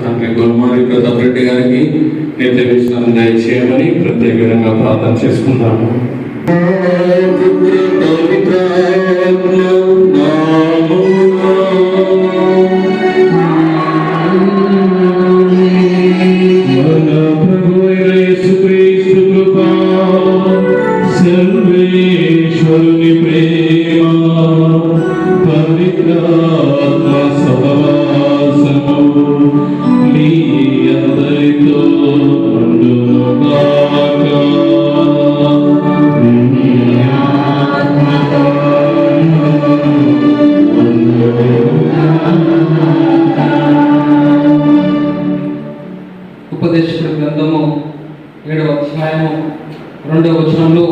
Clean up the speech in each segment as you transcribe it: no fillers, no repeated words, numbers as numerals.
తండ్రి గురుమారి ప్రతాప్ రెడ్డి గారికి నిత్య విశ్రాంతి దయచేయమని ప్రత్యేకంగా ప్రార్థన చేసుకుందాము. సర్వేశ్వరుని ప్రేమ పవిత్రాత్మ సహవాసము మీ అందరితో ఉండునుగాక. ఉపదేశకుడి గ్రంథము 7వ అధ్యాయము 2వ వచనంలో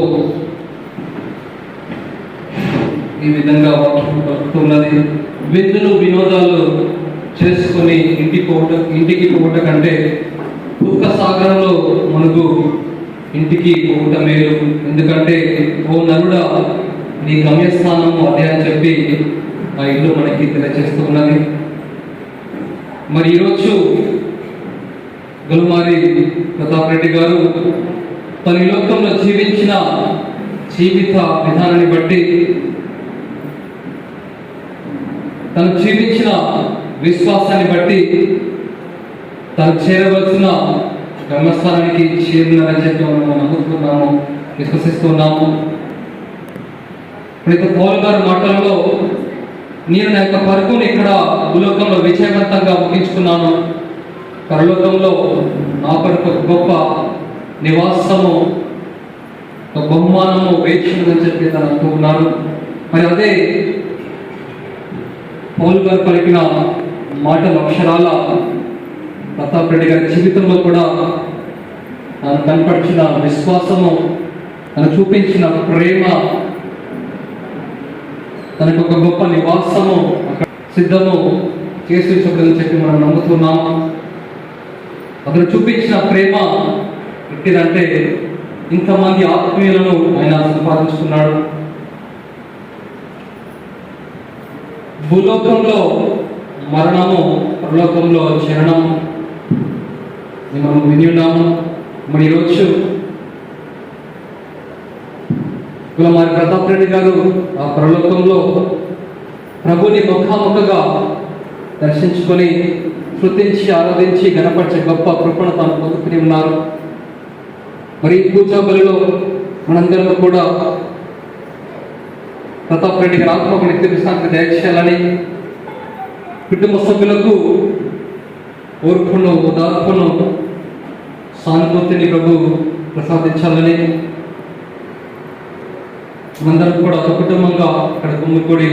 ఈ విధంగా వాక్యం పలుకుతున్నది. విందులు వినోదాలు చేసుకుని ఇంటికి పోవుట కంటే దుఃఖ సాగరంలో మనకు ఇంటికి పోవుట మేలు. ఎందుకంటే ఓ నరుడా, నీ గమ్యస్థానము అదే అని చెప్పి ఆ ఇల్లు మనకి తెలియజేస్తూ ఉన్నది. మరి ఈరోజు గురుమారి ప్రతాప్ రెడ్డి గారు తన ఈ లోకంలో జీవించిన జీవిత విధానాన్ని బట్టి, తను జీవించిన విశ్వాసాన్ని బట్టి తను చేరవలసిన గమ్యస్థానానికి చేరినారని చెప్పి మనం నమ్ముతున్నాము, విశ్వసిస్తున్నాము. ఇప్పుడు పౌలు గారి మాటలలో, నేను నా యొక్క పరుగుని ఇక్కడ భూలోకంలో విజయవంతంగా ముగించుకున్నాను, పరలోకంలో నా కొరకు గొప్ప నివాసము, బహుమానము వేచిందని చెప్పి తను అంటూ ఉన్నారు. మరి అదే పౌలు గారు పలికిన మాటల అక్షరాల ప్రతాప్ రెడ్డి గారి జీవితంలో కూడా తను కనపరిచిన విశ్వాసము, తను చూపించిన ప్రేమ, తనకు ఒక గొప్ప నివాసము అక్కడ సిద్ధము చేసి ఉంచబడిందని చెప్పి మనం నమ్ముతున్నాము. అతను చూపించిన ప్రేమ ఎట్టిదంటే, ఇంతమంది ఆత్మీయులను ఆయన సంపాదించుకున్నాడు. భూలోకంలో మరణము, పరలోకంలో చరణము మనం విని ఉన్నాము. మరి ఈరోజు గురుమారి ప్రతాప్ రెడ్డి గారు ఆ పరలోకంలో ప్రభుని ముఖాముఖగా దర్శించుకొని స్తుతించి ఆరాధించి గణపరిచే గొప్ప కృపను తాను పొందుకుని ఉన్నారు. మరి పూజా బలిలో మనందరం కూడా ప్రతాప్ రెడ్డి గారి ఆత్మకు నిత్య విశ్రాంతి దయచేయాలని, కుటుంబ సభ్యులకు ఓర్పును, ఓదార్పును, సానుభూతిని ప్రభు ప్రసాదించాలని మనందరం కూడా ఒక కుటుంబంగా ఇక్కడ గుమ్మికూడి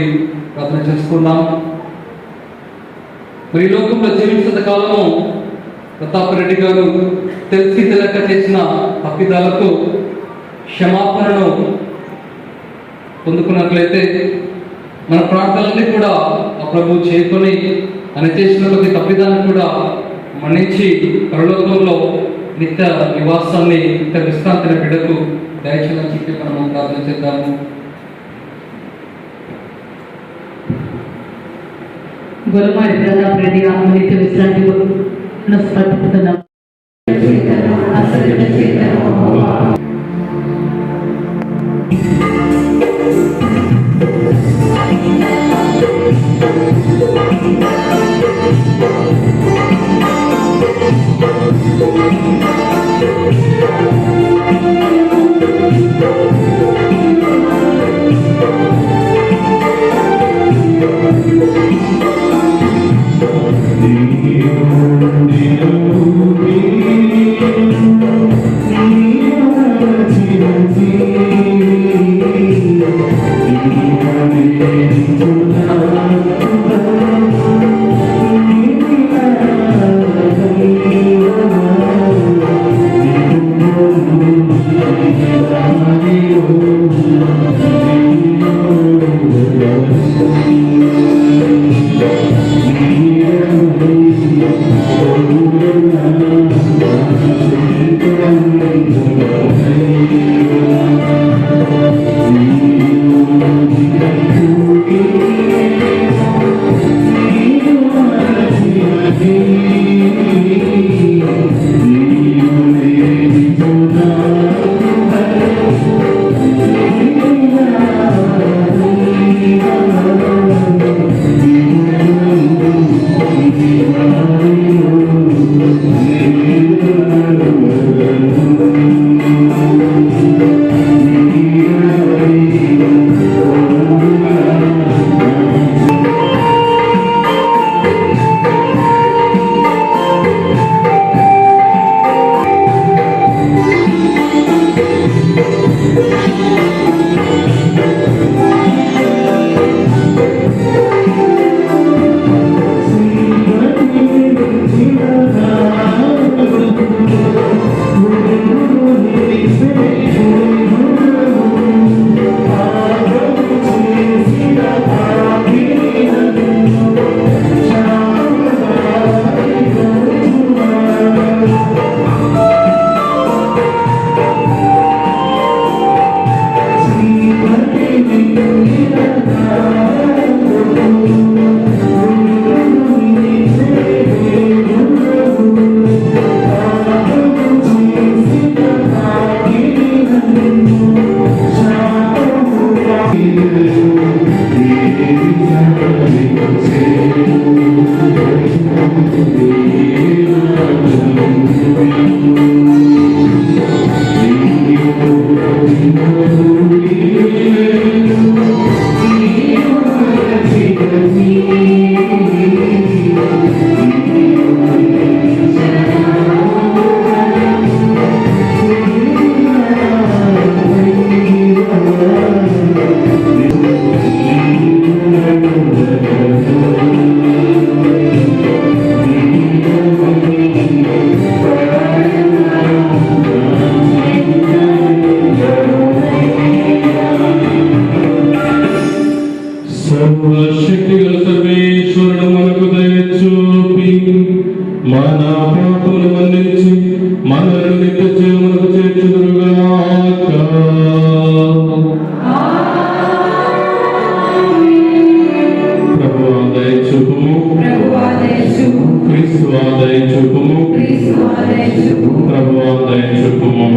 ప్రార్థన చేసుకుందాం. మరి ఈ లోకంలో జీవించినంత కాలము ప్రతాప్ రెడ్డి గారు తెలిసి తెలియక చేసిన తప్పిదాలకు క్షమాపణను పొందుకున్నట్లయితే మన ప్రార్థనలన్నీ కూడా ఆ ప్రభు చేరుకొని ఆయన చేసిన ప్రతి తప్పిదాన్ని కూడా మన్నించి పరలోకంలో నిత్య నివాసాన్ని, నిత్య విశ్రాంతిని బిడ్డకు దయచేయాలని చెప్పి మనం ప్రార్థన చేద్దాము. గురుమారి ప్రతాప్ రెడ్డి గారు నిత్య విశ్రాంతి సమర్పిస్తున్నాం. మన పాపములు మన్నించి మనల్ని నిత్య జీవమునకు చేర్చుదురుగాక. ప్రభువా దయ చూపుము, క్రీస్తువా దయ చూపుము, ప్రభువా దయ చూపుము.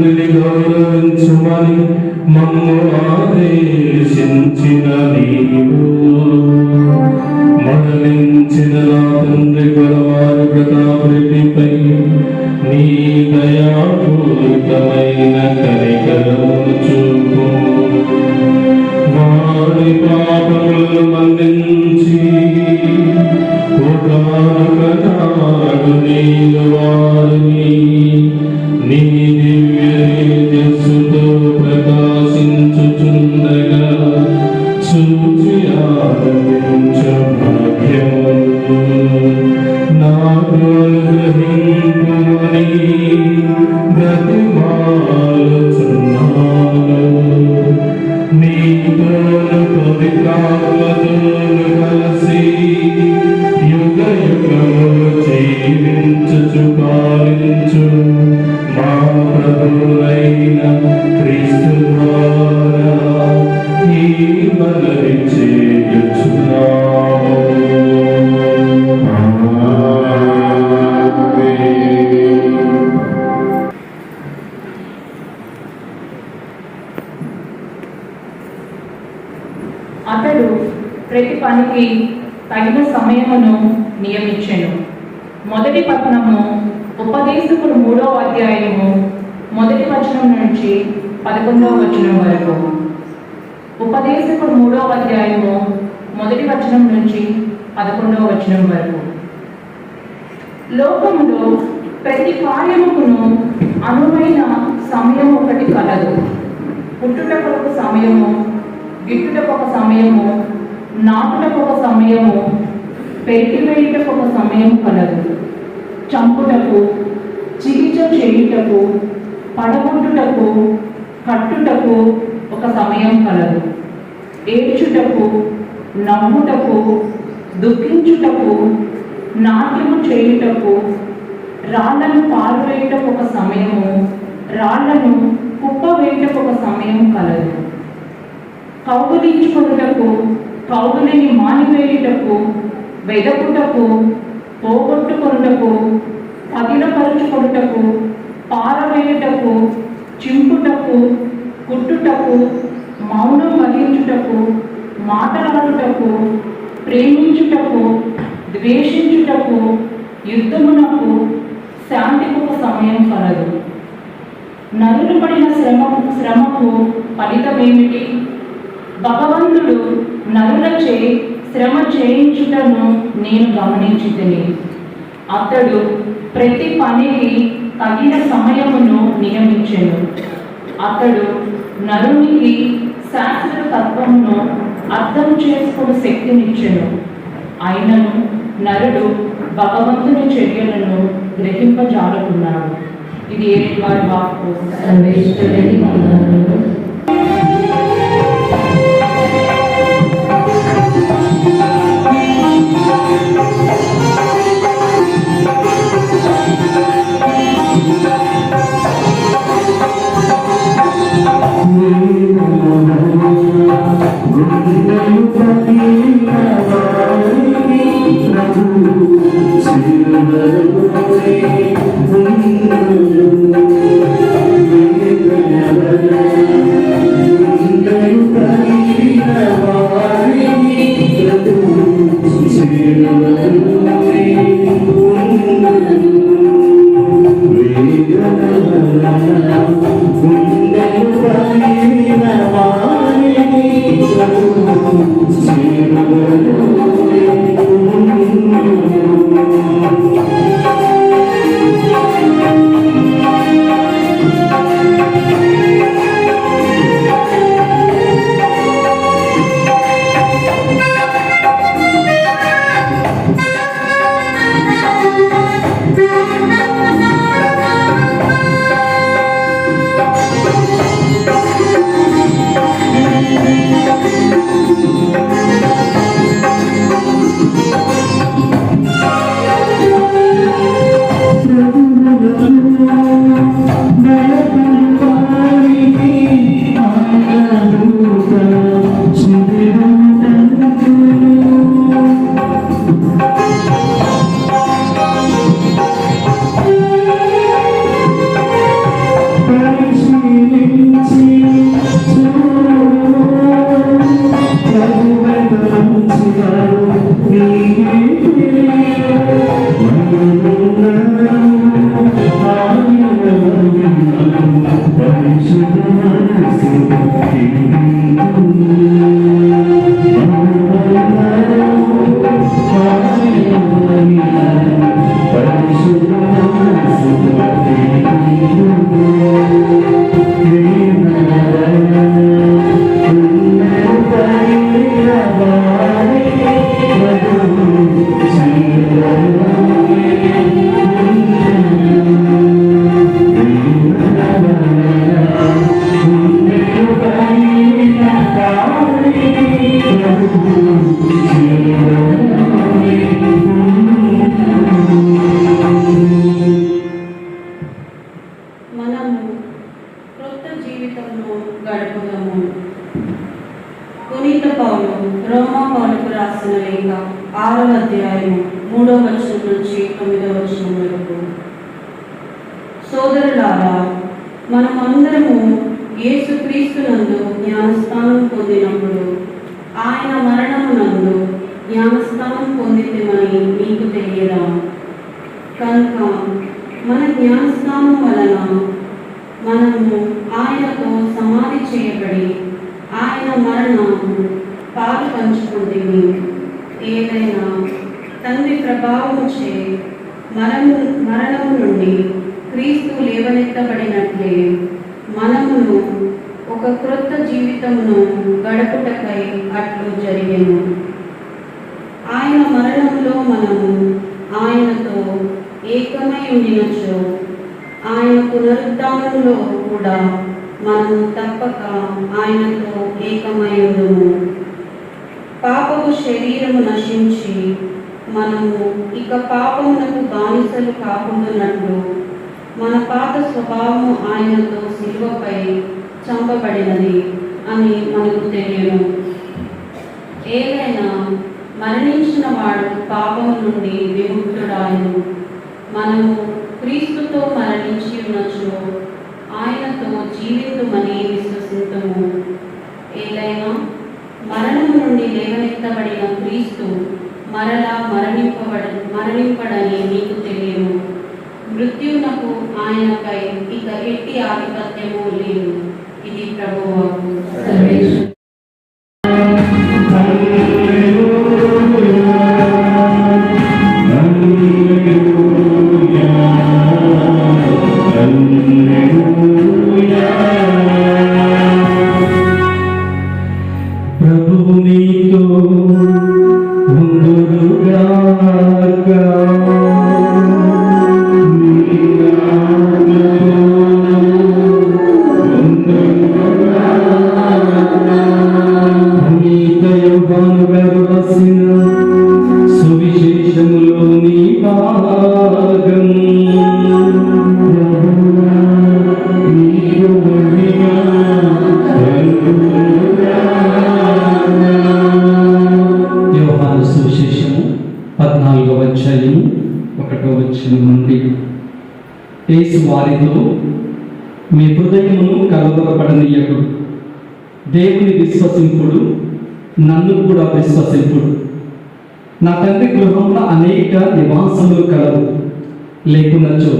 తండ్రిని గౌరవించుమని మమ్ము ఆదేశించిన నీవు మరణించిన నా తండ్రి గొడవారి ప్రతాపరెడ్డిపై నీ దయాపూరితమైన కనికరమును చూపు. వారి పాపములను మన్నించి ఒకనాడు నీవు వారిని నీ దివ్య తేజస్సుతో ప్రకాశించుచుండగా చూచి ఆనందించు భాగ్యము నాకు అనుగ్రహింపుమని బ్రతిమాలుచున్నాను. నీతోను పవిత్రాత్మతోను కలిసి యుగ యుగములు జీవించుచు పాలించు మా ప్రభువైన క్రీస్తు ద్వారా ఈ మనవి చేయుచున్నాము. అతడు ప్రతి పనికి తగిన సమయమును నియమించెను. మొదటి పట్టణము ఉపదేశకుడు 3వ అధ్యాయము 1వ వచనం నుంచి 11వ వచనం వరకు. ఉపదేశకుడు 3వ అధ్యాయము 1వ వచనం నుంచి 11వ వచనం వరకు. లోకములో ప్రతి కార్యముకును అనువైన సమయం ఒకటి కలదు. పుట్టుటకు ఒక సమయము, గిట్టుటకు ఒక సమయము, నాటుటకు ఒక సమయము, పెరిగివేయుటకు ఒక సమయం కలదు. చంపుటకు, చికిత్స చేయుటకు, పడగొట్టుటకు, కట్టుటకు ఒక సమయం కలదు. ఏడ్చుటకు, నవ్వుటకు, దుఃఖించుటకు, నాట్యము చేయుటకు, రాళ్లను పారువేయుటకు ఒక సమయము, రాళ్లను కుప్పవేయుటకు ఒక సమయం కలదు. కౌగులించుకొనుటకు, కౌగులిని మానివేయుటకు, వెదకుటకు, పోగొట్టుకొనుటకు, పదిలపరుచుకొనుటకు, పారవేయుటకు, చింపుటకు, కుట్టుటకు, మౌనం వహించుటకు, మాటలాడుటకు, ప్రేమించుటకు, ద్వేషించుటకు, యుద్ధమునకు, శాంతికి ఒక సమయం కలదు. నరులు పడిన శ్రమకు ఫలితమేమిటి? భగవంతుడు నరులచే శ్రమ చేయించుటను నేను గమనించితిని. అతడు ప్రతి పనికి తగిన సమయమును నియమించెను. అతడు నరునికి శాస్త్ర తత్వమును అర్థం చేసుకునే శక్తినిచ్చెను. అయినను నరుడు భగవంతుని చర్యలను గ్రహింపజాలకున్నాడు. ఇది ఏటి వారి వాక్కు. సర్వేశ్వరుని వందనములు. We're మనము క్రొత్త జీవితంలో గడుపుదాము. పునీత పౌలు రోమా పౌలుకు రాసిన లేఖ 6వ అధ్యాయం 3వ వచనం నుంచి 9వ వచనం వరకు. సోదరులారా, మనమందరము యేసుక్రీస్తునందు జ్ఞానస్నానం పొందినప్పుడు ఆయన మరణమునందు జ్ఞానస్నానం పొందితమని మీకు తెలియదా? కనుక మన జ్ఞానస్నానం వలన మనము ఆయనతో సమాధి చేయబడి ఆయన మరణము పాలు పంచుకుంటుంది. ఏదైనా తండ్రి ప్రభావముచే మరణము నుండి క్రీస్తు లేవనెత్తబడినట్లే మనమును ఒక క్రొత్త జీవితమును గడపుటకై అట్లు జరిగెను. ఆయన మరణంలో మనము ఆయనతో ఏకమై ఉండినచో ఆయన పునరుద్ధానంలో కూడా మనము తప్పక ఆయనతో ఏకమై ఉండుము. పాపపు శరీరము నశించి మనము ఇక పాపమునకు బానిసలు కాకుండానట్లు మన పాత స్వభావము ఆయనతో శిలువపై చంపబడినది అని మనకు తెలియను. ఏదైనా మరణించిన వాడు పాపము నుండి విముక్తుడాయను. మనము క్రీస్తుతో మరణించి ఉన్నచో ఆయనతో జీవితుమని విశ్వసిద్దాము. ఏదైనా మరణము నుండి లేవనెత్తబడిన క్రీస్తు మరలా మరణింపడని మీకు తెలియను. మృత్యువునకు ఆయనపై ఇక ఎట్టి ఆధిపత్యము లేదు. ఇది ప్రభువాకు. ప్రభు నీతో ఉండుగాక. పునీత యోహాను గారు రాసిన సువిశేషములోని భాగం. యోహాను సువిశేషము 14వ అధ్యాయము 1వ వచనం నుండి. యేసు వారితో, మీ హృదయమును కలవరపడనీయకు. దేవుని విశ్వసింపుడు, నన్ను కూడా విశ్వసింపుడు. నా తండ్రి గృహంలో అనేక నివాసములు కలవు. లేకున్నచో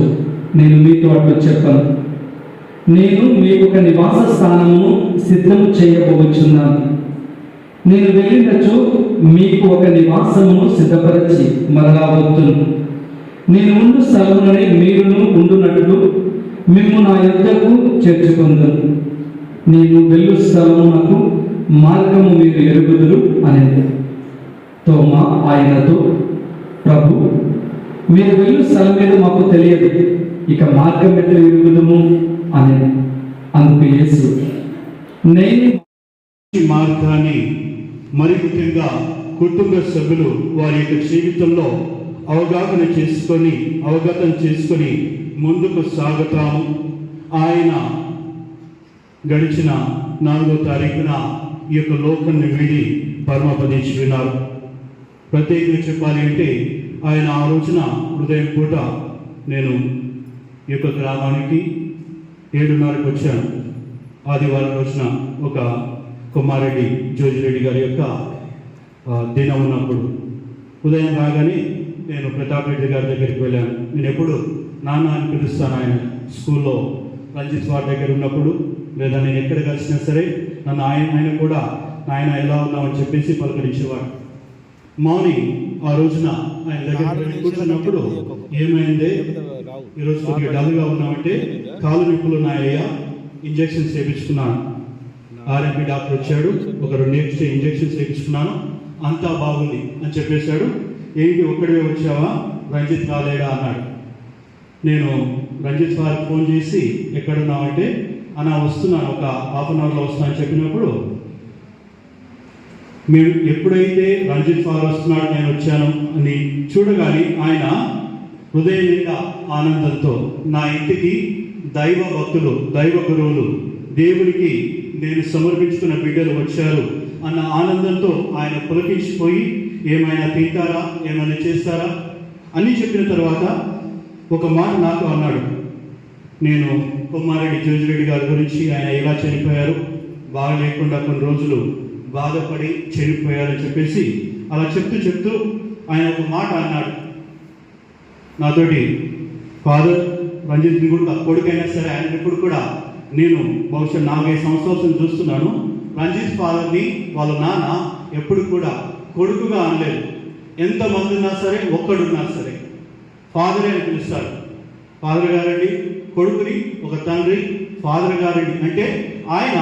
నేను మీతో అట్లు చెప్పను. నేను మీకు ఒక నివాస స్థానమును సిద్ధము చేయబోచున్నాను. నేను వెళ్ళినచో మీకు ఒక నివాసమును సిద్ధపరిచి మరలా వద్దును. నేను ఉండు స్థలముననే మీరును ఉండునట్లు మిమ్ము నా యొద్దకు చేర్చుకుందును. నేను వెళ్ళు స్థలమునకు మార్గము మీరు ఎరుగుదురు అనేది. తోమా ఆయనతో, ప్రభు, మీరు వెళ్ళు స్థలం మీద మాకు తెలియదు, ఇక మార్గం ఎట్లా ఎరుగుదుము అనేది. అందుకు యేసు, నేను ఈ మార్గాన్ని మరి ముఖ్యంగా కుటుంబ సభ్యులు వారి యొక్క జీవితంలో అవగాహన చేసుకొని ముందుకు సాగుతాము. ఆయన గడిచిన 4వ తారీఖున ఈ యొక్క లోకాన్ని వీడి పరమపదించి విన్నారు. ప్రత్యేకంగా చెప్పాలి అంటే ఆయన ఆ రోజున ఉదయం పూట నేను ఈ యొక్క గ్రామానికి 7:30కి వచ్చాను. ఆదివారం రోజున ఒక కుమారెడ్డి జోజిరెడ్డి గారి యొక్క దినం ఉన్నప్పుడు ఉదయం రాగానే నేను ప్రతాప్ రెడ్డి గారి దగ్గరికి వెళ్ళాను. నేను ఎప్పుడు నాన్న అని పిలుస్తాను. ఆయన స్కూల్లో రంజిత్ వారి దగ్గర ఉన్నప్పుడు లేదా నేను ఎక్కడ కలిసినా సరే నన్ను ఆయన కూడా నాయన ఎలా ఉన్నామని చెప్పేసి పలకరించేవాడు. మార్నింగ్ ఆ రోజున ఆయన దగ్గర కూర్చున్నప్పుడు ఏమైంది, ఈరోజు కొద్దిగా డల్గా ఉన్నామంటే కాలు నొప్పులు ఉన్నాయ్యా, ఇంజక్షన్స్ వేయించుకున్నాను. ఆర్ఎంపీ డాక్టర్ వచ్చాడు, ఒక 2 ఎక్స్ట్రా ఇంజక్షన్స్ వేయించుకున్నాను, అంతా బాగుంది అని చెప్పేశాడు. ఏంటి ఒక్కడే వచ్చావా, రంజిత్ రాలేడా అన్నాడు. నేను రంజిత్ సార్కి ఫోన్ చేసి ఎక్కడున్నామంటే అన్నా వస్తున్నాను, ఒక హాఫ్ అన్ అవర్లో వస్తానని చెప్పినప్పుడు మేము ఎప్పుడైతే రంజిత్ సార్ వస్తున్నాడు నేను వచ్చాను అని చూడగానే ఆయన హృదయం నిండా ఆనందంతో నా ఇంటికి దైవ భక్తులు, దైవ గురువులు, దేవునికి నేను సమర్పించుకున్న బిడ్డలు వచ్చారు అన్న ఆనందంతో ఆయన పులకించిపోయి ఏమైనా తింటారా, ఏమైనా చేస్తారా అని చెప్పిన తర్వాత ఒక మాట నాకు అన్నాడు. నేను కొమ్మారెడ్డి జోజిరెడ్డి గారి గురించి ఆయన ఎలా చనిపోయారు, బాగా లేకుండా కొన్ని రోజులు బాధపడి చనిపోయారని చెప్పేసి అలా చెప్తూ ఆయన ఒక మాట అన్నాడు నాతోటి. ఫాదర్ రంజిత్ కూడా కొడుకైనా సరే ఆయన ఇప్పుడు కూడా నేను బహుశా 4-5 సంవత్సరాలు చూస్తున్నాను. రంజిత్ ఫాదర్ని వాళ్ళ నాన్న ఎప్పుడు కూడా కొడుకుగా అనలేదు. ఎంతమంది ఉన్నా సరే, ఒక్కడున్నా సరే ఫాదరే అని పిలుస్తారు. ఫాదర్ గారండి, కొడుకుని ఒక తండ్రి ఫాదర్ గారండి అంటే ఆయన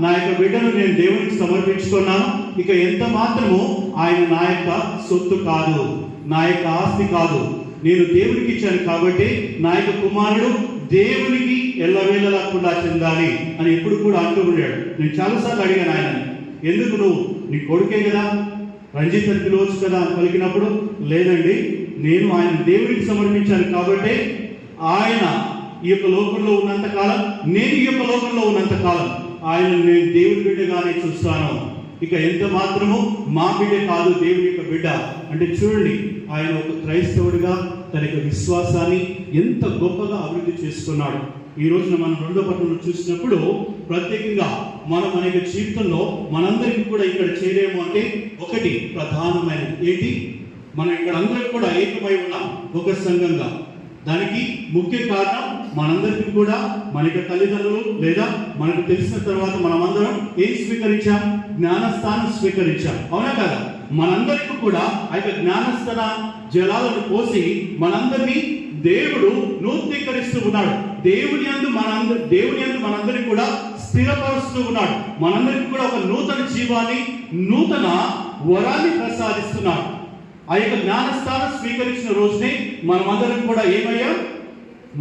నా యొక్క బిడ్డను నేను దేవునికి సమర్పించుకున్నాను, ఇక ఎంత మాత్రము ఆయన నా యొక్క సొత్తు కాదు, నా యొక్క ఆస్తి కాదు, నేను దేవునికి ఇచ్చాను కాబట్టి నా యొక్క కుమారుడు దేవునికి ఎల్లవేళలాకుండా చెందాలి అని ఎప్పుడు కూడా అంటూ ఉన్నాడు. నేను చాలాసార్లు అడిగాను ఆయన, ఎందుకు నువ్వు నీ కొడుకే కదా, రంజిత్ అని పిలవచ్చు కదా అని పలికినప్పుడు, లేదండి నేను ఆయన దేవునికి సమర్పించాను కాబట్టి ఆయన ఈ యొక్క లోకంలో ఉన్నంత కాలం, నేను ఈ యొక్క లోకంలో ఉన్నంత కాలం ఆయన నేను దేవుడి బిడ్డగానే చూస్తాను, ఇక ఎంత మాత్రము మా బిడ్డ కాదు దేవుడి యొక్క బిడ్డ అంటే చూడండి ఆయన ఒక క్రైస్తవుడిగా తన యొక్క విశ్వాసాన్ని ఎంత గొప్పగా అభివృద్ధి చేసుకున్నాడు. ఈ రోజున మనం 2వ పట్టణంలో చూసినప్పుడు ప్రత్యేకంగా మనం మన యొక్క జీవితంలో మనందరికీ కూడా ఇక్కడ చేరేమో అంటే ఒకటి ప్రధానమైనది ఏంటి, మనం ఇక్కడ అందరం కూడా ఏకమై ఉన్నాం ఒక సంఘంగా. దానికి ముఖ్య కారణం మనందరికీ కూడా మన యొక్క తల్లిదండ్రులు లేదా మనకు తెలిసిన తర్వాత మనమందరం ఏం స్వీకరించాం, జ్ఞానస్థానం స్వీకరించాం, అవునా కదా. మనందరికీ కూడా ఆ యొక్క జ్ఞానస్థాన జలాలను పోసి మనందరినీ దేవుడు నూతనీకరిస్తూ ఉన్నాడు. దేవుని యందు మనందరినీ కూడా స్థిరపరుస్తూ ఉన్నాడు. మనందరికీ కూడా ఒక నూతన జీవాన్ని, నూతన వరాన్ని ప్రసాదిస్తున్నాడు. ఆ యొక్క జ్ఞానస్థానం స్వీకరించిన రోజునే మనమందరం కూడా ఏమయ్యాం,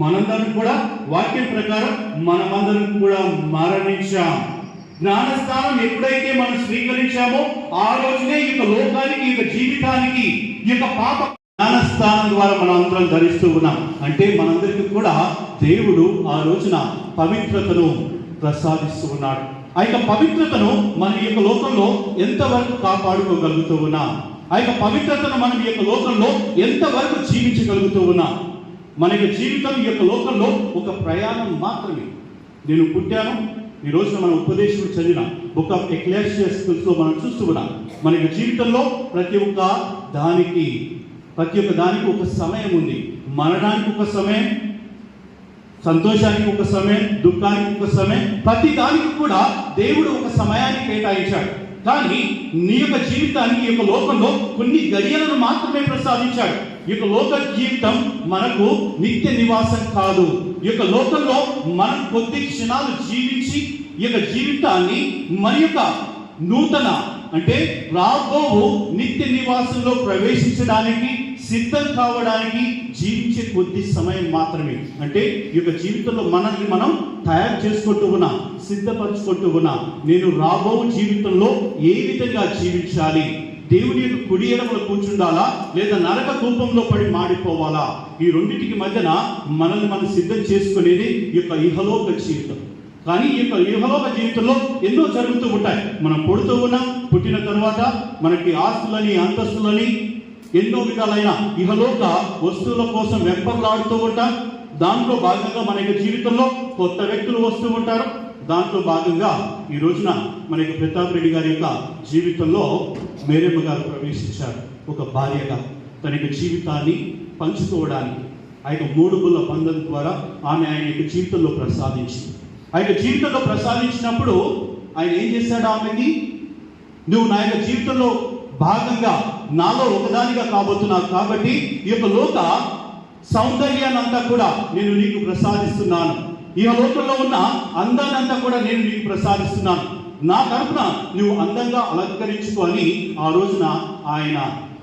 మనందరం కూడా వాక్యం ప్రకారం మనమందరం కూడా మరణించాం. జ్ఞానస్థానం ఎప్పుడైతే మనం స్వీకరించామో ఆ రోజునే ఈ యొక్క లోకానికి, ఈ యొక్క జీవితానికి, ఈ యొక్క పాప జ్ఞానస్థానం ద్వారా మనం అందరం ధరిస్తూ ఉన్నాం. అంటే మనందరికీ కూడా దేవుడు ఆ రోజున పవిత్రతను ప్రసాదిస్తూ ఉన్నాడు. ఆ యొక్క పవిత్రతను మనం ఈ యొక్క లోకంలో ఎంతవరకు కాపాడుకోగలుగుతూ ఉన్నాం, ఆ యొక్క పవిత్రతను మనం ఈ యొక్క లోకంలో ఎంతవరకు జీవించగలుగుతూ ఉన్నాం. మన యొక్క జీవితం ఈ యొక్క లోకంలో ఒక ప్రయాణం మాత్రమే. నేను పుట్టాను, ఈ రోజున మన ఉపదేశకుడు చదివిన బుక్ ఆఫ్ ఎక్లేసియాస్లో మనం చూస్తూ ఉన్నాం. మన యొక్క జీవితంలో ప్రతి ఒక్క దానికి ఒక సమయం ఉంది. మరణానికి ఒక సమయం, సంతోషానికి ఒక సమయం, దుఃఖానికి ఒక సమయం, ప్రతి దానికి కూడా దేవుడు ఒక సమయాన్ని కేటాయించాడు. కానీ నీ యొక్క జీవితానికి ఈ యొక్క లోకంలో కొన్ని గడియలను మాత్రమే ప్రసాదించాడు. ఈ యొక్క లోక జీవితం మనకు నిత్య నివాసం కాదు. ఈ యొక్క లోకంలో మనం కొద్ది క్షణాలు జీవించి ఈ యొక్క జీవితాన్ని మన యొక్క నూతన అంటే రాబోవు నిత్య నివాసంలో ప్రవేశించడానికి సిద్ధం కావడానికి జీవించే కొద్ది సమయం మాత్రమే. అంటే ఈ యొక్క జీవితంలో మనల్ని మనం తయారు చేసుకుంటూ ఉన్నాం, సిద్ధపరచుకుంటూ ఉన్నాం. నేను రాబో జీవితంలో ఏ విధంగా జీవించాలి, దేవుని యొక్క కుడి ఎడమలో కూర్చుండాలా లేదా నరక కూపంలో పడి మాడిపోవాలా, ఈ రెండింటికి మధ్యన మనల్ని మనం సిద్ధం చేసుకునేది ఈ యొక్క ఇహలోక జీవితం. కానీ ఈ యొక్క ఇహలోక జీవితంలో ఎన్నో జరుగుతూ ఉంటాయి. మనం పుడుతూ ఉన్నాం, పుట్టిన తర్వాత మనకి ఆస్తులని, అంతస్తులని, ఎన్నో విధాలైన ఇహలోక వస్తువుల కోసం వెంపర్లాడుతూ ఉంటాం. దాంట్లో భాగంగా మన యొక్క జీవితంలో కొత్త వ్యక్తులు వస్తూ ఉంటారు. దాంట్లో భాగంగా ఈ రోజున మన యొక్క ప్రతాప్ రెడ్డి గారి యొక్క జీవితంలో మేరమ్మ గారు ప్రవేశించారు. ఒక భార్యగా తన యొక్క జీవితాన్ని పంచుకోవడానికి ఆ యొక్క 3 ముళ్ళ బంధం ద్వారా ఆమె ఆయన యొక్క జీవితంలో ప్రసాదించింది. ఆ యొక్క జీవితంలో ప్రసాదించినప్పుడు ఆయన ఏం చేశాడు ఆమెకి, నువ్వు నా యొక్క జీవితంలో భాగంగా నాలో ఒకదానిగా కాబోతున్నావు కాబట్టి ఈ యొక్క లోక సౌందర్యాన్ని అంతా కూడా నేను నీకు ప్రసాదిస్తున్నాను, ఈ లోకంలో ఉన్న అందాన్ని అంతా కూడా నేను నీకు ప్రసాదిస్తున్నాను, నా తరపున నువ్వు అందంగా అలంకరించుకో అని ఆ రోజున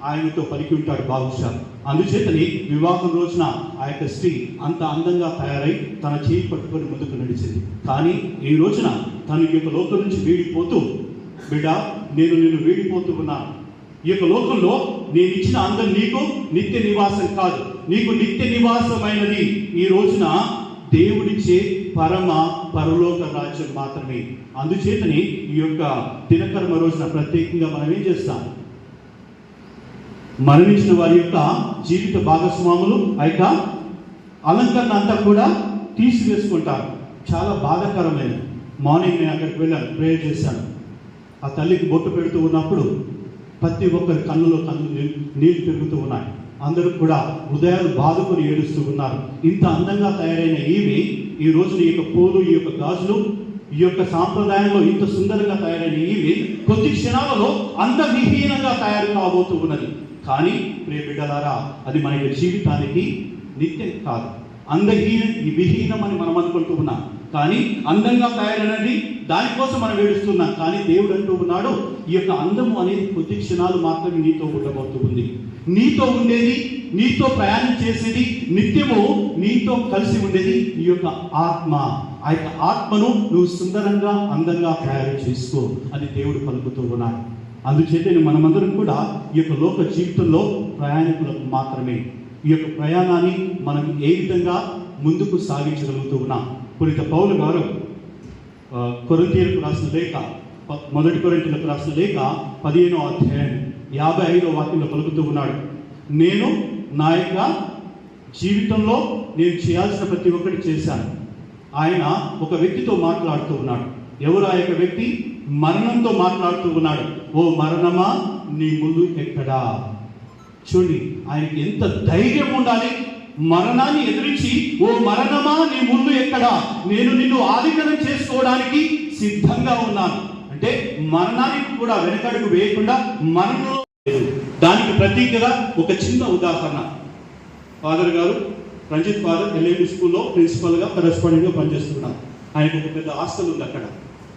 ఆయనతో పలికి ఉంటాడు బహుశా. అందుచేతని వివాహం రోజున ఆ యొక్క స్త్రీ అంత అందంగా తయారై తన చేయి పట్టుకొని ముందుకు నడిచింది. కానీ ఈ రోజున తను ఈ యొక్క లోకం నుంచి వీడిపోతూ, బిడ్డ నేను వీడిపోతూ ఉన్నాను, ఈ యొక్క లోకంలో నేను ఇచ్చిన అందం నీకు నిత్య నివాసం కాదు, నీకు నిత్య నివాసమైనది ఈ రోజున దేవుడిచ్చే పరలోక రాజ్యం మాత్రమే. అందుచేతని ఈ యొక్క దినకర్మ రోజున ప్రత్యేకంగా మనం ఏం చేస్తాం, మరణించిన వారి యొక్క జీవిత భాగస్వాములు ఆ యొక్క అలంకరణ అంతా కూడా తీసివేసుకుంటారు. చాలా బాధాకరమైనది. మార్నింగ్ నేను అక్కడికి వెళ్ళాను, ప్రేయర్ చేశాను. ఆ తల్లికి బొట్టు పెడుతూ ఉన్నప్పుడు ప్రతి ఒక్కరి కన్నులో నీళ్లు పెరుగుతూ ఉన్నాయి. అందరూ కూడా హృదయాలు బాదుకొని ఏడుస్తూ ఉన్నారు. ఇంత అందంగా తయారైన ఈ రోజున ఈ యొక్క పూలు, ఈ యొక్క గాజులు, ఈ యొక్క సాంప్రదాయంలో ఇంత సుందరంగా తయారైన కొద్ది క్షణాలలో అందవిహీనంగా తయారు కాబోతూ ఉన్నది. కానీ ప్రియ బిడ్డలారా, అది మన యొక్క జీవితానికి నిత్యం కాదు. విహీనం అని మనం అనుకుంటూ ఉన్నాం, కానీ అందంగా తయారైనది దానికోసం మనం ఏడుస్తున్నాం. కానీ దేవుడు అంటూ ఉన్నాడు, ఈ యొక్క అందము అనేది కొద్ది క్షణాలు మాత్రమే నీతో ఉండబోతూ ఉంది. నీతో ఉండేది, నీతో ప్రయాణం చేసేది, నిత్యము నీతో కలిసి ఉండేది ఈ యొక్క ఆత్మ. ఆ యొక్క ఆత్మను నువ్వు సుందరంగా అందంగా తయారు చేసుకో అని దేవుడు పలుకుతూ ఉన్నాడు. అందుచేత మనమందరం కూడా ఈ యొక్క లోక జీవితంలో ప్రయాణికులకు మాత్రమే. ఈ యొక్క ప్రయాణాన్ని మనం ఏ విధంగా ముందుకు సాగించగలుగుతూ ఉన్నాం. పునీత పౌలు గారు కొరింథీయులకు రాసిన లేఖ, 1 కొరింథీయులకు రాసిన లేఖ 15వ అధ్యాయం 55వ వాక్యంలో పలుకుతూ ఉన్నాడు, నేను నా యొక్క జీవితంలో నేను చేయాల్సిన ప్రతి ఒక్కటి చేశాను. ఆయన ఒక వ్యక్తితో మాట్లాడుతూ ఉన్నాడు. ఎవరు ఆ యొక్క వ్యక్తి? మరణంతో మాట్లాడుతూ ఉన్నాడు. ఓ మరణమా నీ ముళ్ళు ఎక్కడా? చూడండి, ఆయనకి ఎంత ధైర్యం ఉండాలి. మరణాన్ని ఎదిరించి, ఓ మరణమా నీ ముళ్ళు ఎక్కడా, నేను నిన్ను ఆలింగనం చేసుకోవడానికి సిద్ధంగా ఉన్నాను అంటే మరణానికి కూడా వెనకడుగు వేయకుండా మరణంలో దానికి ప్రతీకగా ఒక చిన్న ఉదాహరణ. ఫాదర్ గారు, రంజిత్ ఫాదర్ ఎల్ఏబి స్కూల్లో ప్రిన్సిపల్గా కరెస్పాండెంట్గా పనిచేస్తున్నారు. ఆయనకు ఒక పెద్ద హాస్టల్ ఉంది. అక్కడ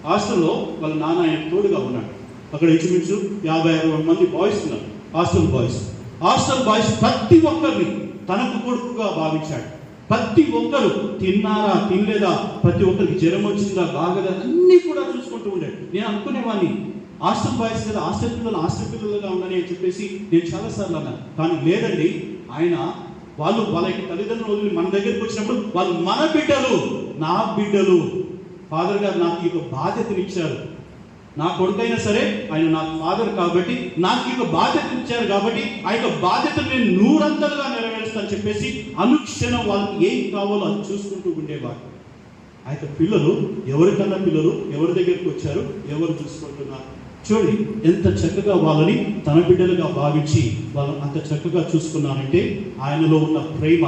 హాస్టల్లో వాళ్ళ నాన్న ఆయన తోడుగా ఉన్నాడు. అక్కడ ఇంచుమించు 50-60 మంది బాయ్స్ ఉన్నారు, హాస్టల్ బాయ్స్. ప్రతి ఒక్కరిని తనకు కొడుకుగా భావించాడు. ప్రతి ఒక్కరు తిన్నారా తినలేదా, ప్రతి ఒక్కరికి జ్వరం వచ్చిందా బాగదా అన్నీ కూడా చూసుకుంటూ ఉండాడు. నేను అనుకునేవాడిని, హాస్టల్ బాయ్స్ కదా, హాస్టల్ పిల్లలుగా ఉండని అని చెప్పేసి నేను చాలాసార్లు అన్నాను. కానీ లేదండి, ఆయన వాళ్ళ యొక్క తల్లిదండ్రులు వదిలి మన దగ్గరికి వచ్చినప్పుడు వాళ్ళు మన బిడ్డలు, నా బిడ్డలు. ఫాదర్ గారు నాకు ఈ బాధ్యతనిచ్చారు. నా కొడుకైనా సరే ఆయన నాకు ఫాదర్ కాబట్టి నాకు ఈ బాధ్యతనిచ్చారు కాబట్టి ఆ యొక్క బాధ్యతను నేను 100 నెరవేరుస్తాను చెప్పేసి అనుక్షణం వాళ్ళకి ఏం కావాలో అది చూసుకుంటూ ఉండేవాడు. ఆ యొక్క పిల్లలు ఎవరికన్నా ఎవరి దగ్గరికి వచ్చారు, ఎవరు చూసుకుంటున్నారు. చూడండి ఎంత చక్కగా వాళ్ళని తన బిడ్డలుగా భావించి వాళ్ళు అంత చక్కగా చూసుకున్నారంటే ఆయనలో ఉన్న ప్రేమ,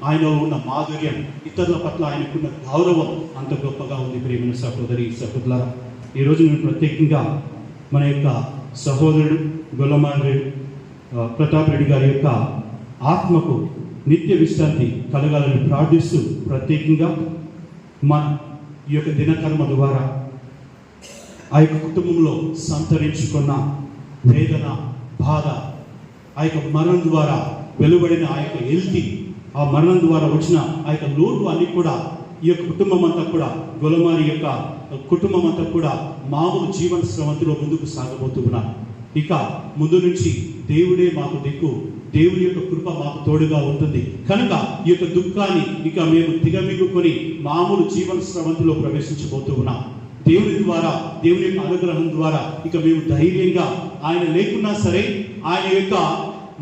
ఆయనలో ఉన్న మాధుర్యం, ఇతరుల పట్ల ఆయనకున్న గౌరవం అంత గొప్పగా ఉంది. ప్రేమైన సహోదరులారా, ఈరోజు నేను ప్రత్యేకంగా మన యొక్క సహోదరుడు గొల్లమారెడ్డి ప్రతాప్ రెడ్డి గారి యొక్క ఆత్మకు నిత్య విశ్రాంతి కలగాలని ప్రార్థిస్తూ ప్రత్యేకంగా మన ఈ యొక్క దినకర్మ ద్వారా ఆ యొక్క కుటుంబంలో సంతరించుకున్న వేదన, బాధ, ఆ యొక్క మరణం ద్వారా వెలువడిన ఆ యొక్క ఎల్తి, ఆ మరణం ద్వారా వచ్చిన ఆ యొక్క లోటు అన్ని కూడా ఈ యొక్క కుటుంబం అంతా కూడా, గొల్లమారి యొక్క కుటుంబం అంతా కూడా మామూలు జీవన స్రవంతిలో ముందుకు సాగబోతూ ఉన్నారు. ఇక ముందు నుంచి దేవుడే మాకు దిక్కు, దేవుని యొక్క కృప మాకు తోడుగా ఉంటుంది కనుక ఈ యొక్క దుఃఖాన్ని ఇక మేము దిగమిగుకొని మామూలు జీవన స్రవంతిలో ప్రవేశించబోతూ ఉన్నాం. దేవుని ద్వారా, దేవుని యొక్క అనుగ్రహం ద్వారా ఇక మేము ధైర్యంగా ఆయన లేకున్నా సరే ఆయన యొక్క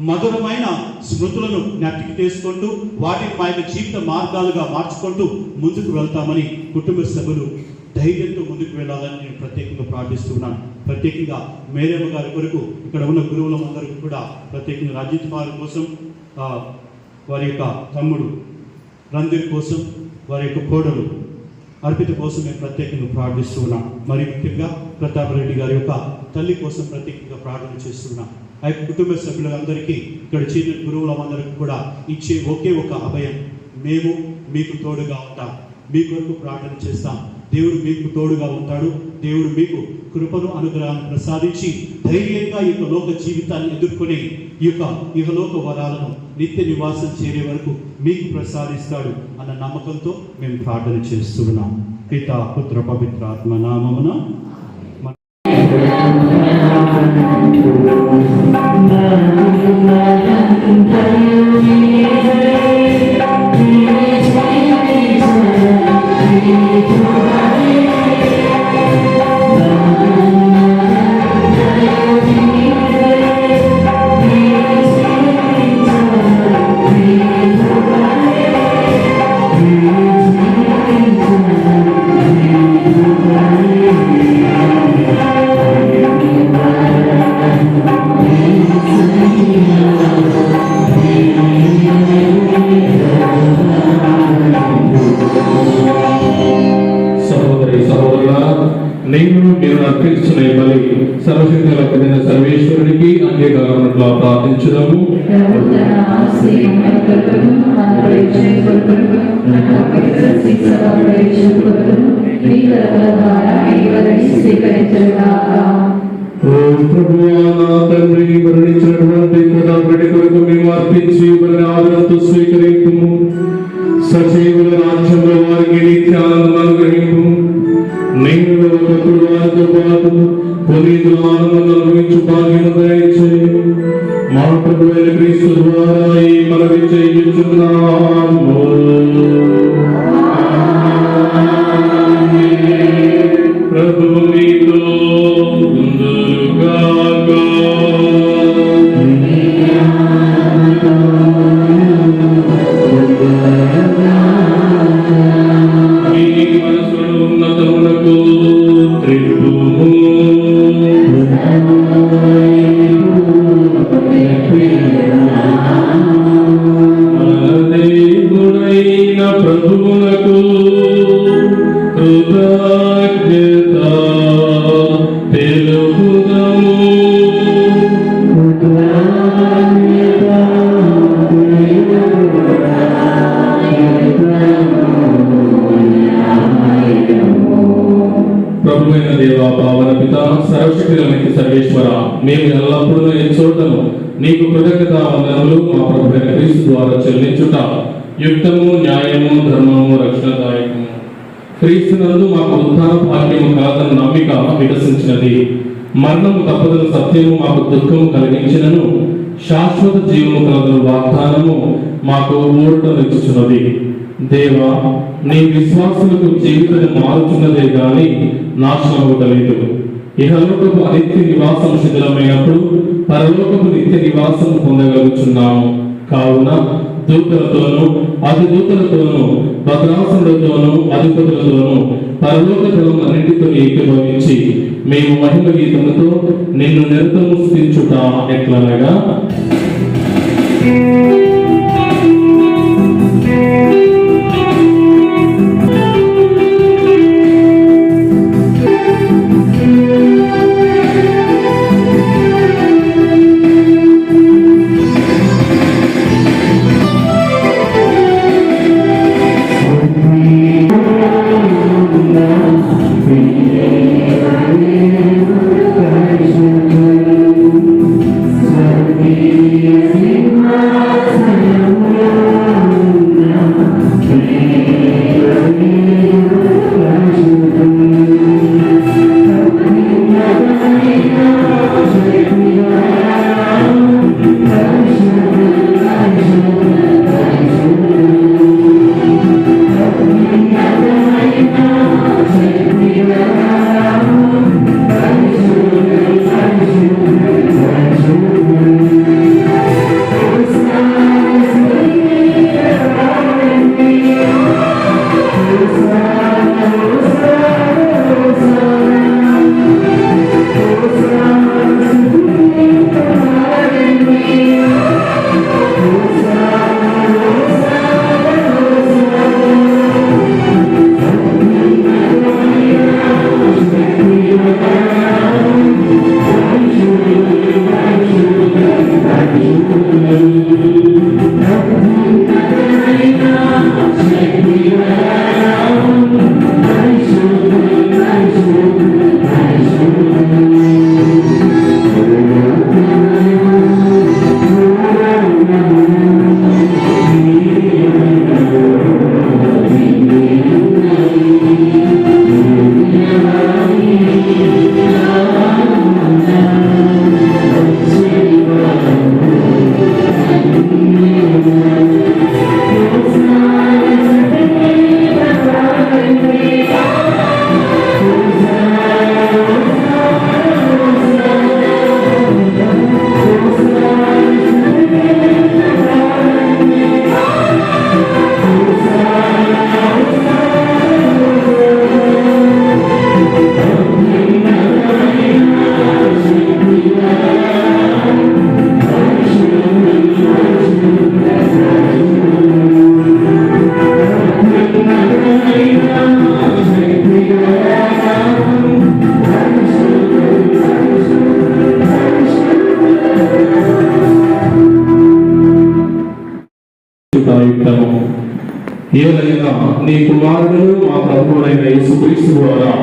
మధురమైన స్మృతులను జ్ఞప్తికి చేసుకుంటూ వాటిని మా యొక్క జీవిత మార్గాలుగా మార్చుకుంటూ ముందుకు వెళ్తామని కుటుంబ సభ్యులు ధైర్యంతో ముందుకు వెళ్ళాలని నేను ప్రత్యేకంగా ప్రార్థిస్తున్నాను. ప్రత్యేకంగా మేరమ్మ గారి కొరకు ఇక్కడ ఉన్న గురువులందరికీ కూడా ప్రత్యేకంగా రాజ్యపాల కోసం వారి యొక్క తమ్ముడు రంధీర్ కోసం, వారి యొక్క కోడలు అర్పిత కోసం మేము ప్రత్యేకంగా ప్రార్థిస్తూ ఉన్నాం. మరి ముఖ్యంగా ప్రతాప్ రెడ్డి గారి యొక్క తల్లి కోసం ప్రత్యేకంగా ప్రార్థన చేస్తున్నాం. ఆ యొక్క కుటుంబ సభ్యులందరికీ, ఇక్కడ చేరిన గురువులందరికీ కూడా ఇచ్చే ఒకే ఒక అభయం, మేము మీకు తోడుగా ఉంటాం, మీ కొరకు ప్రార్థన చేస్తాం. దేవుడు మీకు తోడుగా ఉంటాడు. దేవుడు మీకు కృపను, అనుగ్రహాన్ని ప్రసాదించి ధైర్యంగా ఈ యొక్క లోక జీవితాన్ని ఎదుర్కొని ఈ యొక్క ఇహలోక వరాలను నిత్య నివాసం చేరే వరకు మీకు ప్రసాదిస్తాడు అన్న నమ్మకంతో మేము ప్రార్థన చేస్తున్నాం. పితా, పుత్ర, పవిత్ర ఆత్మ నామమున మీరు అర్పించిన బలి సర్వశక్తుల పొందిన సర్వేశ్వరునికి అంగీకారముగా ప్రార్థించుదాము. తండ్రి మరణించినటువంటి ప్రతాపరెడ్డి కొరకు మేము అర్పించి వారిని ఆదరణతో స్వీకరింపు. సజీవుల రాజ్యంలో వారికి నిత్యానందం అనుగ్రహింపు. నేను ఒకప్పుడు వారితో పాటు పునీతుల ఆనందం అనుభవించు భాగ్యం దయచేయి. మా ప్రభువైన క్రీస్తు ద్వారా ఈ మనవి చేయుచున్నాము. ప్రభు మీతో ఉందురుగాక. మీ మనసును ఉన్నతమునకు త్రిప్పుము. మన దేవుడైన ప్రభువునకు కృతజ్ఞత తెలుపుదము. ప్రభువైన దేవా, పావన పిత, సర్వశక్తులైన సర్వేశ్వర, మేము ఎల్లప్పుడూ ఈ చోటను నీకు కృతజ్ఞత వందనములు మా ప్రభువైన క్రీస్తు ద్వారా చెల్లించుట యుక్తము, న్యాయము, ధర్మము, రక్షణదాయకము. క్రీస్తునందు మాకు ఉద్ధార భాగ్యము కాదన్న నమ్మిక వికసించినది. మరణము తప్పదని సత్యము మాకు దుఃఖము కలిగించినను శాశ్వత జీవము కలదని వాగ్దానము మాకు ఊరటనిచ్చుచున్నది. దేవా, నీ విశ్వాసులకు జీవితం మారుచున్నదే గాని నాశనము కలదు. ఇహలోకపు అనిత్య నివాసం శిథిలమైనప్పుడు పరలోకపు నిత్య నివాసం పొందగలుగుచున్నాము. కావున దూతలతోనూ అధిదూతలతోనూ భద్రాసనులతోనూ అధిపతులతోనూ పరలోక దళములన్నిటితో ఏకీభవించి మేము మహిమ గీతముతో నిన్ను నిరతము స్తుతించుట ఎట్లనగా, Sim, mas ఏలైనా నీ కుమారుడు మా ప్రభువైన యేసుక్రీస్తు ద్వారా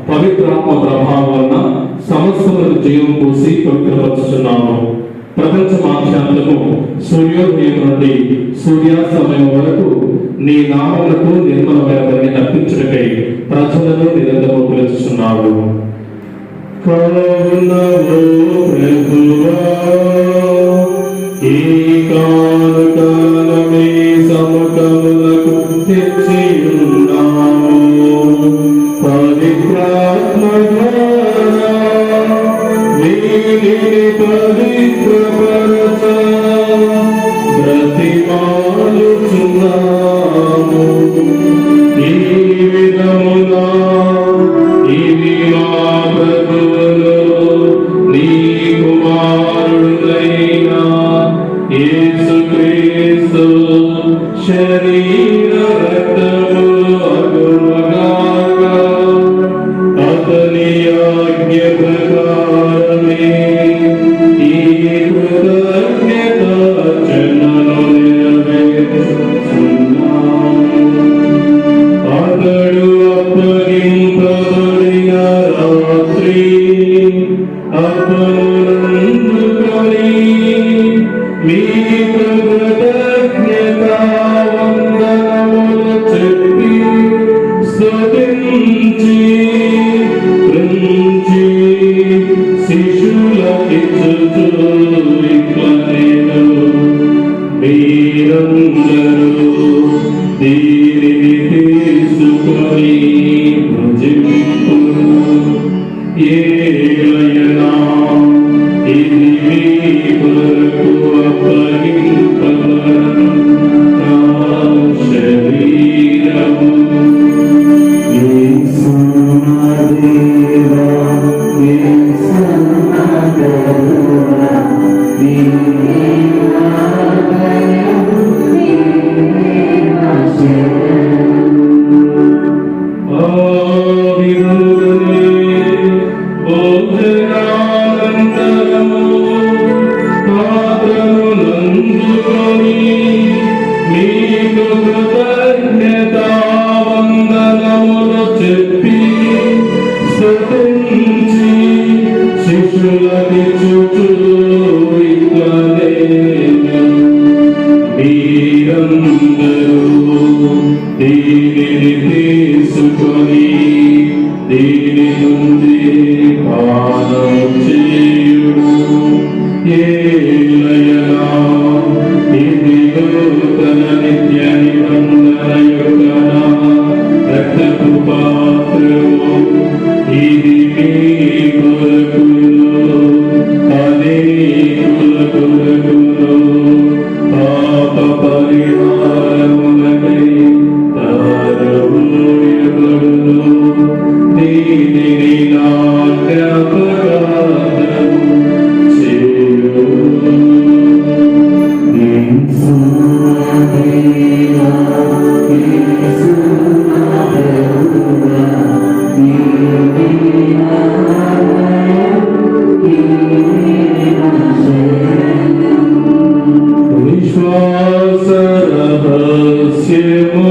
పవిత్రాత్మ ప్రభావం వలన సమస్తములకు జీవం పోసి పవిత్రపరుచుచున్నాము. ప్రపంచ మాధ్యాలకు సూర్యోదయం నుండి సూర్యాస్తమయం వరకు నీ నామములకు నిర్మలమైన వారిని అర్పించుటకై ప్రజలను నిరంతరం పిలుచుచున్నావు. కరుణవో ప్రభువా, ఈ కాలకాలమే సముఖములకు తెచ్చియున్నాము. పవిత్రాత్మ ద్వారా వీరిని పవిత్రపరచ బ్రతిమాలుచున్నాము. ఈ విధముగా ఇవి మా ప్రభువులు నీ కుమారుడైన యేసుక్రీస్తు శరీర రక్తములు అగుగాక. అతని ఆజ్ఞ ప్రకారమే ఈ కృతజ్ఞతార్చనను నెరవేర్చుచున్నాము. అతడు అప్పగింపబడిన రాత్రి అప్పమునందుకొని మీకు కృతజ్ఞతావందనములు చెప్పి స్తుతించి కృంచి శిశులకిచ్చుచు ఇట్లనెను, మీరందరూ దీనిని తీసుకొని భుజింపుడు. ఏలయనా ఇది మీ కొరకు అప్పగింపబడను నా శరీరము. దీనిని తీసుకొని దీని నుండి పానం చేయుడు. ఏలయనా ఇది నూతన నిత్య నిబంధన యొక్క నా రక్తపు పాత్రము. ఇది మీ కొరకును అదే విశ్వాస రహస్యము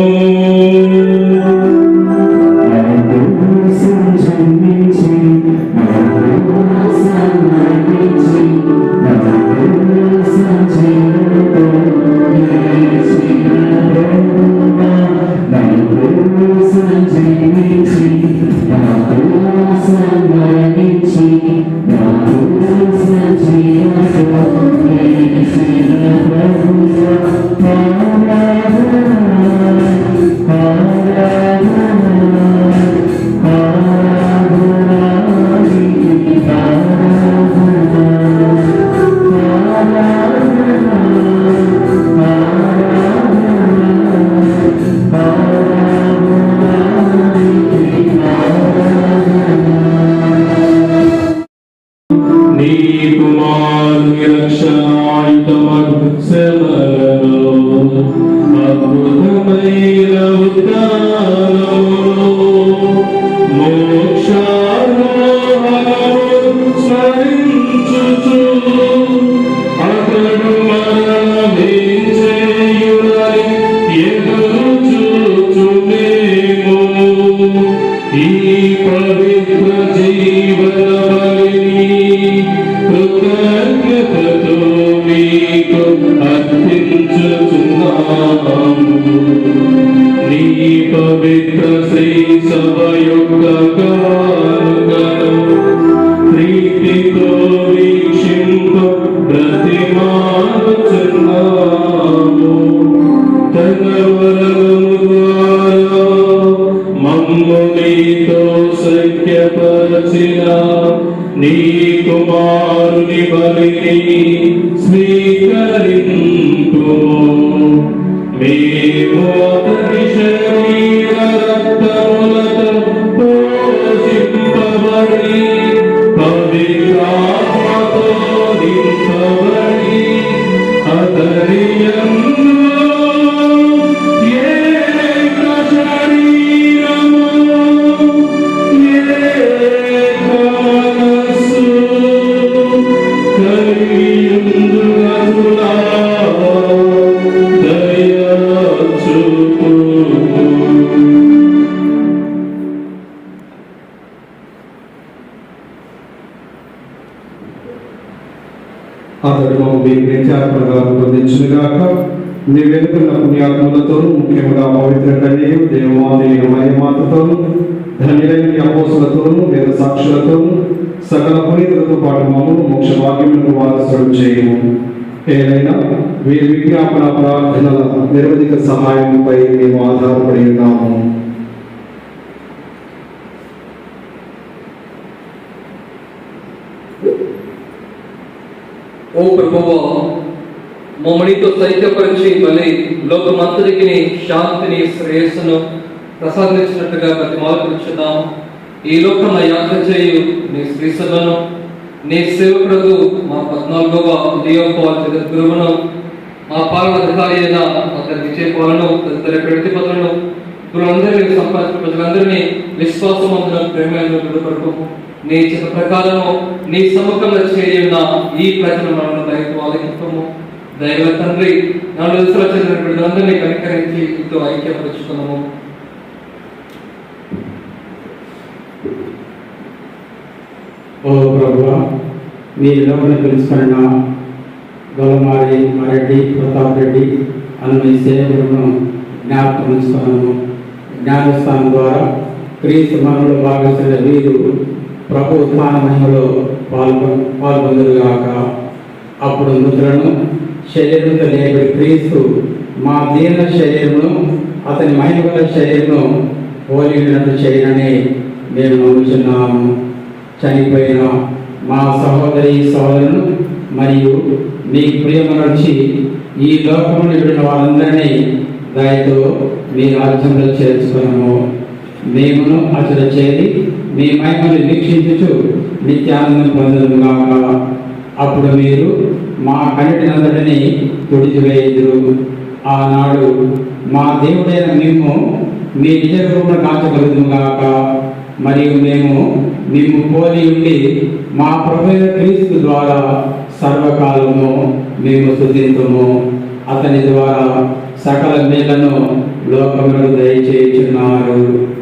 నీ కుమారుని రక్షణాయుతమక్షమలలో అద్భుతమైన ఉద్దానములో మోక్షారోహణము స్మరించుచు అతడు మరణమించేయునని ఎదురుచూచు మేము ఈ పవిత్ర జీవన బలిని కృతజ్ఞతతో మీకు అర్పించుచున్నాము. నీ పవిత్ర శ్రీ సభ యొక్క కానుకను ప్రీతితో వీక్షింప బ్రతిమాలుచున్నాము. తన వరము ద్వారా మమ్ము నీతో సఖ్యపరచిన నీ కుమారుని బలిని స్వీకరింపు. మేము అతని శరీర రక్తములతో పోషింపబడి పవిత్రాత్మతో నింపబడి అతని యందు ఏక శరీరము ఏక మనస్సు కలిగియుందునట్లుగా దయ చూపుము. అతడు మాకు మీ ప్రత్యాత్మగా రూపొందించుగాక. మీ వెనుకున్న పుణ్యాత్మలతోనూ ముఖ్యంగా పవిత్ర కన్యయు దేవమాత మయమాతతోనూ ధన్యులైన మీ అపోస్తులతోనూ వేద సాక్షులతోనూ సకల పునీతులతో పాటు మమ్మల్ని మోక్ష భాగ్యములకు వారసులు చేయము. ఏదైనా వీరి విజ్ఞాపన ప్రార్థనల నిరవధిక సహాయంపై మేము ఆధారపడి ఉన్నాము. ఓ ప్రభువా, మమ్మనితో సైక్యపరిచి మళ్ళీ లోకమంతరికి శాంతిని శ్రేయస్సును ప్రసాదించినట్టుగా ప్రతిమాలుచున్నాం. ఈ లోకం యాత్ర చేయు నీ శ్రీసభను నీ సేవకుడు మా 14వ లియోపాల్ జగద్గురువును మా పాలన అధికారి అయిన అతని విజయపాలను తదితర ప్రతిపదలను గురువులందరినీ సంపాదించిన ప్రజలందరినీ విశ్వాసమందున ప్రేమైన కొరకు నీ చిత్త ప్రకారము నీ సముఖంలో చేయున్న ఈ ప్రజలు మనల్ని దయతో ఆలకింపము. దైవ తండ్రి నాలుగు దశలో చెందిన ప్రజలందరినీ కనికరించి ఇంతో ఐక్యపరుచుకున్నాము. ఓ ప్రభువా, మీ లోపల పిలుచుకున్న గోలమారి మారెడ్డి ప్రతాప్ రెడ్డి అన్న మీ సేవకులను జ్ఞాపకం ఉంచుకున్నాము. జ్ఞానస్థానం ద్వారా క్రీస్తు మరణంలో భాగస్తున్న వీరు ప్రభు ఉత్థాన మహిమలో పాల్గొందురుగాక. అప్పుడు మృతులను శరీరంతో లేబడి క్రీస్తు మా దీన శరీరమును అతని మహిమగల శరీరమును పోలినట్లు చేయనని మేము నమ్ముచున్నాము. చనిపోయిన మా సహోదరి సహోదరులను మరియు మీ ప్రియమనర్చి ఈ లోకమును విడిన వారందరినీ దయతో మీ రాజ్యంలో చేర్చుకున్నాము. మేమును అతడు చేరి మీ మహిమను వీక్షించుచు నిత్యానందం పొందదుగాక. అప్పుడు మీరు మా కన్నిటినంతటిని తుడిచివేయుదురు. ఆనాడు మా దేవుడైన మేము మీ నిజ రూపమును కాచగలుగుదుగాక. మరియు మేము పోలి ఉండి మా ప్రభువైన క్రీస్తు ద్వారా సర్వకాలము మేము స్తుతింతుము. అతని ద్వారా సకల మేలను లోకములకు దయచేయుచున్నారు.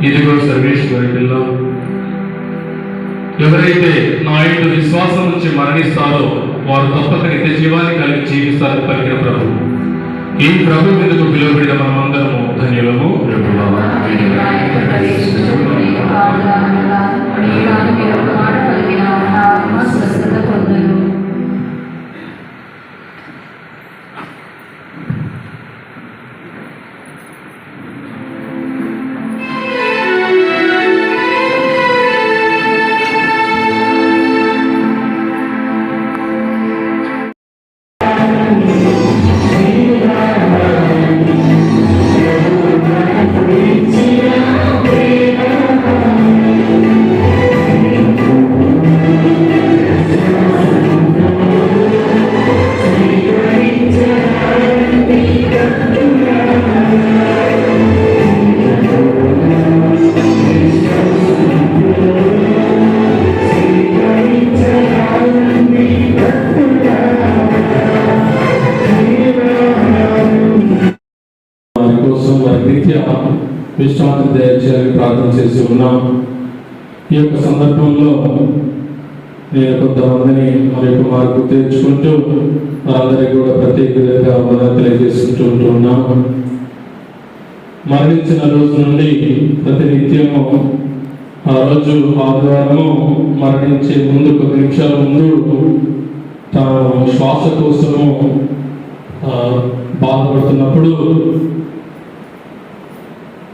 ఇదిగో సర్వేశ్వరి పిల్ల, ఎవరైతే నా యందు విశ్వాసం నుంచి మరణిస్తారో వారు తప్పక నిత్య జీవాన్ని కలిగి జీవిస్తారని పలికిన ప్రభు. ఈ ప్రభు మీదకు పిలువబడిన మనమందరము ధన్యులము. విశ్రాంతి దయచేయాలని ప్రార్థన చేసి ఉన్నాం. ఈ యొక్క సందర్భంలో నేను కొంతమందిని మరి యొక్క మార్పు తెచ్చుకుంటూ వారందరికీ కూడా ప్రత్యేకంగా తెలియజేసుకుంటూ ఉంటున్నాము. మరణించిన రోజు నుండి ప్రతినిత్యము ఆ రోజు ఆదివారము మరణించే ముందు కొద్ది నిమిషాల ముందు తాను శ్వాస కోసము బాధపడుతున్నప్పుడు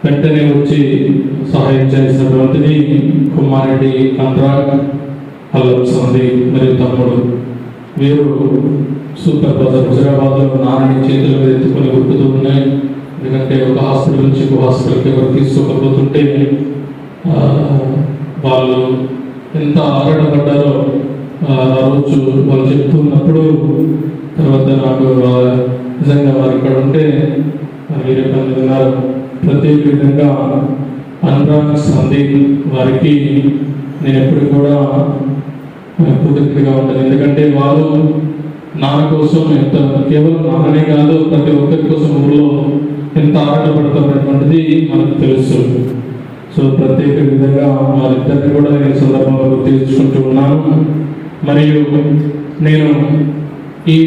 వెంటనే వచ్చి సహాయం చేసినటువంటిది కుమారెడ్డి కంట్రాక్ట్ అల్లర్సంది మరియు తమ్ముడు. వీరు సూపర్ బజార్ హుజరాబాద్లో నాన్నని చేతుల మీద ఎత్తుకొని ఉరుకుతూ ఉన్నాయి. ఎందుకంటే ఒక హాస్పిటల్ నుంచి ఇంకో హాస్పిటల్కి ఎవరు తీసుకోకపోతుంటే వాళ్ళు ఎంత ఆరాటపడ్డారో ఆ రోజు వాళ్ళు చెప్తున్నప్పుడు తర్వాత నాకు నిజంగా వారు ఇక్కడ ఉంటే వీరే ఉన్నారు. ప్రత్యేక విధంగా అనురాగ్ సందీప్ వారికి నేను ఎప్పుడు కూడా కృతజ్ఞతగా ఉంటాను. ఎందుకంటే వారు నాన్న కోసం ఎంత, కేవలం నాన్ననే కాదు ప్రతి ఒక్కరి కోసం ఊళ్ళో ఎంత ఆరాటపడతామనేటువంటిది మనకు తెలుసు. సో ప్రత్యేక విధంగా వారిద్దరిని కూడా నేను సందర్భంలో గుర్తించుకుంటూ ఉన్నాను. మరియు నేను ఈ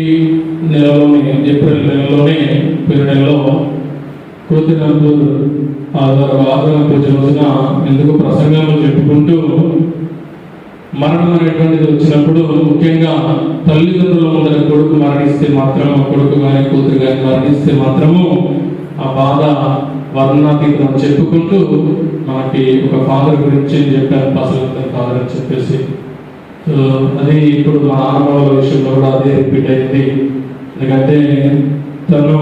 నెలలోనే ఏప్రిల్ నెలలోనే పోయిన నెలలో కృతజ్ఞతలు ఆదరణ పూజ రోజున ఎందుకు ప్రసంగంలో చెప్పుకుంటూ మరణం అనేటువంటిది వచ్చినప్పుడు ముఖ్యంగా తల్లిదండ్రుల ముందర కొడుకు మరణిస్తే మాత్రము, కొడుకు కానీ కూతురు కానీ మరణిస్తే మాత్రము ఆ బాధ వర్ణాతీతం చెప్పుకుంటూ మనకి ఒక ఫాదర్ గురించి చెప్పాను, పసలు ఫాదర్ అని చెప్పేసి. సో అది ఇప్పుడు మా నాన్నబాబుల విషయంలో కూడా అదే రిపీట్ అయింది. ఎందుకంటే తను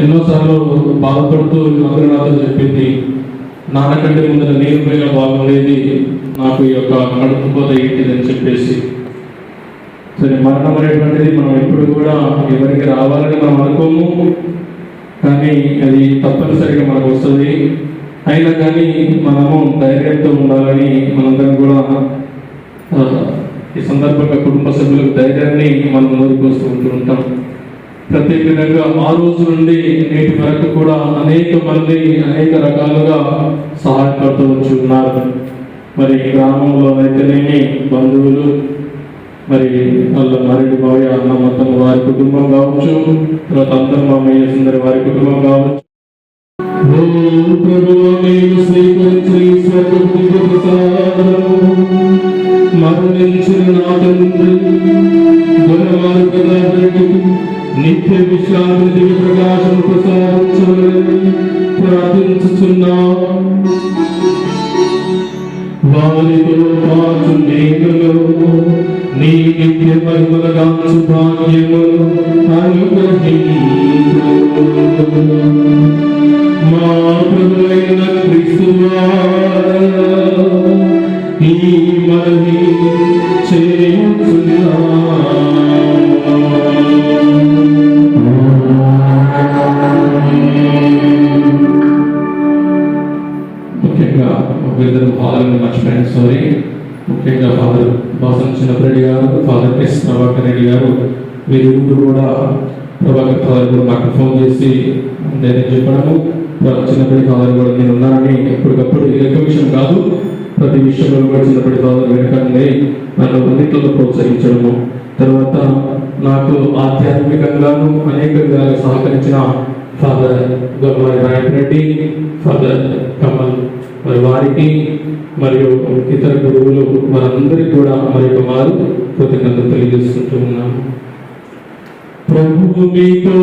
ఎన్నోసార్లు బాధపడుతూ అందరూ నాతో చెప్పింది, నాన్నకంటే ముందర నేను పోయిన బాగుండేది, నాకు ఈ యొక్క కడుపు కోత ఏంటిదని చెప్పేసి. సరే, మరణం అనేటువంటిది మనం ఎప్పుడు కూడా ఎవరికి రావాలని మనం అనుకోము, కానీ అది తప్పనిసరిగా మనకు వస్తుంది. అయినా కానీ మనము ధైర్యంతో ఉండాలని మనందరం కూడా ఈ సందర్భంగా కుటుంబ సభ్యులకు ధైర్యాన్ని మనం నోరుకొస్తూ ఉంటూ ఉంటాం. ప్రత్యేకంగా ఆ రోజు నుండి నేటి వరకు కూడా అనేక మంది అనేక రకాలుగా సహాయపడుతూ వచ్చి ఉన్నారు. మరి గ్రామంలో అయితేనేమి బంధువులు, మరి వాళ్ళ మరిడి మావయ్య అన్న మొత్తం వారి కుటుంబం కావచ్చు, తర్వాత అందరూ మామయ్య సుందరి వారి కుటుంబం కావచ్చు. మరణించిన నా తండ్రి నిత్య విశ్రాంతి దివ్య ప్రకాశం ప్రసాదించమని ప్రార్థించుచున్నా. వారితో పాటు నేనులో నీ నిత్య మహిమగాంచు భాగ్యము అనుగ్రహించు. మా ప్రభువైన క్రీస్తువా, ఈ మనవి చేయుచున్నా. ముఖ్యంగా ఇద్దరు ఫాదర్ని మర్చిపోయిన సారీ. ముఖ్యంగా ఫాదర్ బాసన్ చిన్నప్పరెడ్డి గారు, ఫాదర్ ఎస్ ప్రభాకర్ రెడ్డి గారు, వీరిద్దరు కూడా ప్రభాకర్ ఫాదర్ కూడా నాకు ఫోన్ చేసి నేను చెప్పడము, వాళ్ళ చిన్నప్పటి ఫాదర్ కూడా నేను ఉన్నానని ఎప్పటికప్పుడు ఇది ఒక విషయం కాదు, ప్రతి విషయంలో కూడా చిన్నప్పటి ఫాదర్ వెనకండి నన్ను అన్నింటిలో ప్రోత్సహించడము, తర్వాత నాకు ఆధ్యాత్మికంగాను అనేక విధాలుగా సహకరించిన ఫాదర్ గొల్లవారి రాయపరెడ్డి, ఫాదర్ కమల్ మరి వారికి మరియు ఇతర గురువులు వారందరికీ కూడా మరి ఒక వారు కృతజ్ఞతలు తెలియజేసుకుంటూ ఉన్నాను. ప్రభువు మీతో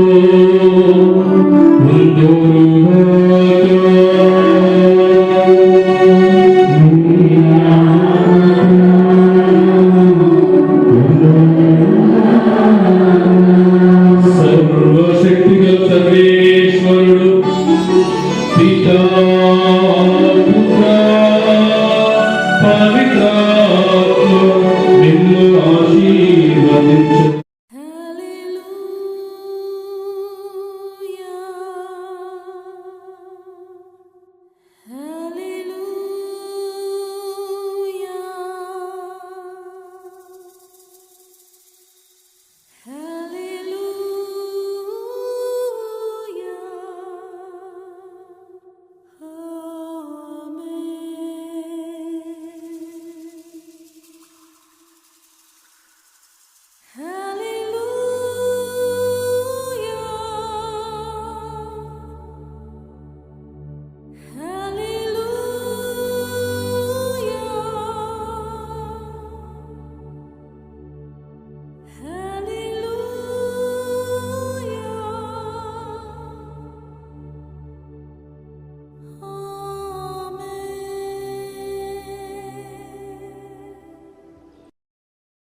సర్వశక్తిగల సర్వేశ్వరుడు పితా పుత్ర పవిత్రాత్మ నిన్ను ఆశీర్వదించు. Hallelujah.